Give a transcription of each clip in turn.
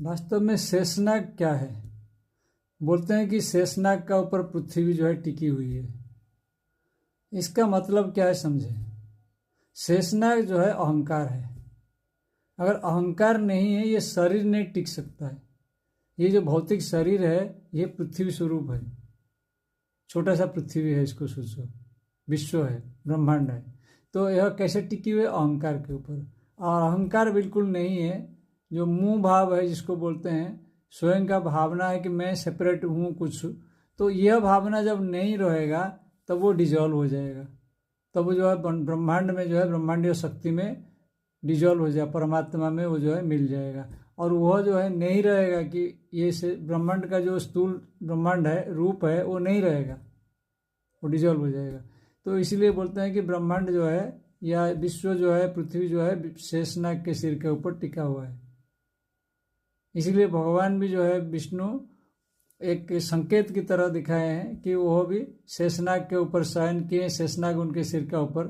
वास्तव में शेषनाग क्या है? बोलते हैं कि शेषनाग का ऊपर पृथ्वी जो है टिकी हुई है। इसका मतलब क्या है समझे। शेषनाग जो है अहंकार है। अगर अहंकार नहीं है, ये शरीर नहीं टिक सकता है। ये जो भौतिक शरीर है ये पृथ्वी स्वरूप है। छोटा सा पृथ्वी है, इसको सोचो, विश्व है, ब्रह्मांड है। तो यह कैसे टिकी हुई? अहंकार के ऊपर। और अहंकार बिल्कुल नहीं है। जो मुंह भाव है जिसको बोलते हैं, स्वयं का भावना है कि मैं सेपरेट हूँ कुछ, तो यह भावना जब नहीं रहेगा तब वो डिजॉल्व हो जाएगा। तब वो जो है ब्रह्मांड में जो है ब्रह्मांडीय शक्ति में डिजॉल्व हो जाएगा, परमात्मा में वो जो है मिल जाएगा। और वह जो है नहीं रहेगा कि ये से ब्रह्मांड का जो स्थूल ब्रह्मांड है, रूप है, वो नहीं रहेगा, वो डिजॉल्व हो जाएगा। तो इसलिए बोलते हैं कि ब्रह्मांड जो है या विश्व जो है, पृथ्वी जो है शेषनाग के सिर के ऊपर टिका हुआ है। इसलिए भगवान भी जो है विष्णु एक संकेत की तरह दिखाए हैं कि वह भी शेषनाग के ऊपर शयन किए, शेषनाग उनके सिर के ऊपर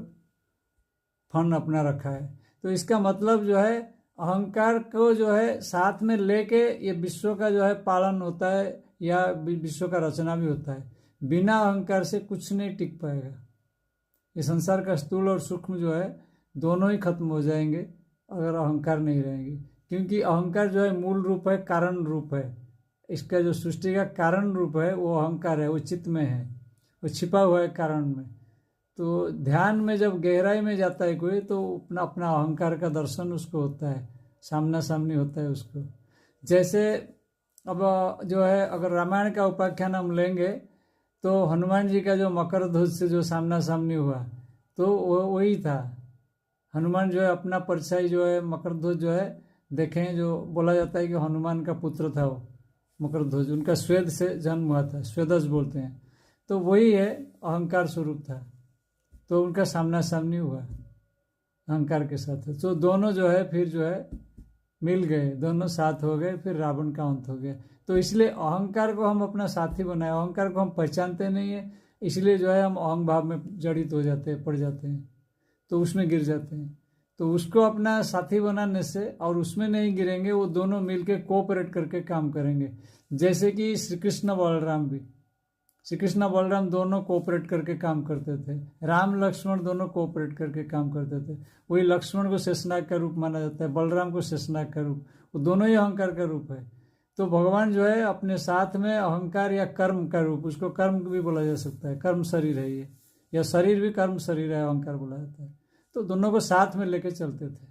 फन अपना रखा है। तो इसका मतलब जो है अहंकार को जो है साथ में लेके ये विश्व का जो है पालन होता है या विश्व का रचना भी होता है। बिना अहंकार से कुछ नहीं टिक पाएगा। ये संसार का स्थूल और सूक्ष्म जो है दोनों ही खत्म हो जाएंगे अगर अहंकार नहीं रहेंगे। क्योंकि अहंकार जो है मूल रूप है, कारण रूप है। इसका जो सृष्टि का कारण रूप है वो अहंकार है, वो चित्त में है, वो छिपा हुआ है कारण में। तो ध्यान में जब गहराई में जाता है कोई, तो अपना अपना अहंकार का दर्शन उसको होता है, सामना सामनी होता है उसको। जैसे अब जो है अगर रामायण का उपाख्यान हम लेंगे तो हनुमान जी का जो मकर ध्वज से जो सामना सामनी हुआ, तो वो वही था। हनुमान जो है अपना परछाई जो है मकर ध्वज जो है देखें, जो बोला जाता है कि हनुमान का पुत्र था वो मकर ध्वज, उनका स्वेद से जन्म हुआ था, स्वेदज बोलते हैं। तो वही है, अहंकार स्वरूप था। तो उनका सामना सामनी हुआ अहंकार के साथ। तो दोनों जो है फिर जो है मिल गए, दोनों साथ हो गए, फिर रावण का अंत हो गया। तो इसलिए अहंकार को हम अपना साथी बनाए, अहंकार को हम पहचानते नहीं है, इसलिए जो है हम अहंग भाव में जड़ित हो जाते हैं, पड़ जाते हैं, तो उसमें गिर जाते हैं। तो उसको अपना साथी बनाने से, और उसमें नहीं गिरेंगे, वो दोनों मिलकर कोऑपरेट करके काम करेंगे। जैसे कि श्री कृष्ण बलराम भी, श्री कृष्ण बलराम दोनों कोऑपरेट करके काम करते थे। राम लक्ष्मण दोनों कोऑपरेट करके काम करते थे। वही लक्ष्मण को शेषनाग का रूप माना जाता है, बलराम को शेषनाग का रूप, वो दोनों ही अहंकार का रूप है। तो भगवान जो है अपने साथ में अहंकार या कर्म का रूप, उसको कर्म भी बोला जा सकता है, कर्म शरीर है ये, या शरीर भी कर्म शरीर है, अहंकार बोला जाता है। तो दोनों को साथ में लेके चलते थे।